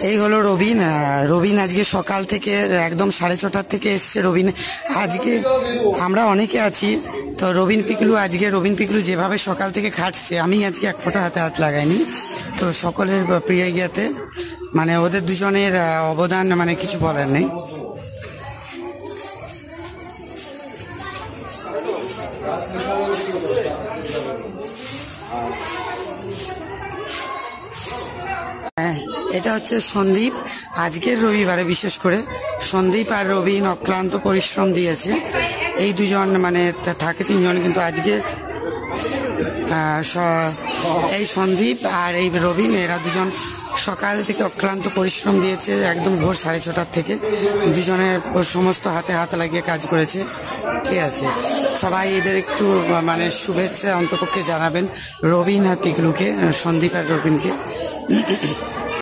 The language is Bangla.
এই হলো রবিন। রবিন আজকে সকাল থেকে একদম 6:30 থেকে এসছে রবিন। আজকে আমরা অনেকে আছি, তো রবিন পিকলু যেভাবে সকাল থেকে খাটছে, আমি আজকে এক ফোঁটা হাতে হাত লাগাইনি। তো সকলের প্রিয় গিয়াতে মানে ওদের দুজনের অবদান মানে কিছু বলার নেই। হ্যাঁ, এটা হচ্ছে সন্দীপ। আজকের রবিবারে বিশেষ করে সন্দীপ আর রবিন অক্লান্ত পরিশ্রম দিয়েছে। এই দুজন মানে থাকে তিনজন, কিন্তু আজকে এই সন্দীপ আর এই রবিন এরা দুজন সকাল থেকে অক্লান্ত পরিশ্রম দিয়েছে, একদম ভোর 6:30 থেকে দুজনে সমস্ত হাতে হাত লাগিয়ে কাজ করেছে। ঠিক আছে, সবাই এদের একটু মানে শুভেচ্ছা অন্তপক্ষে জানাবেন রবিন আর পিকলুকে, সন্দীপ আর রবিনকে।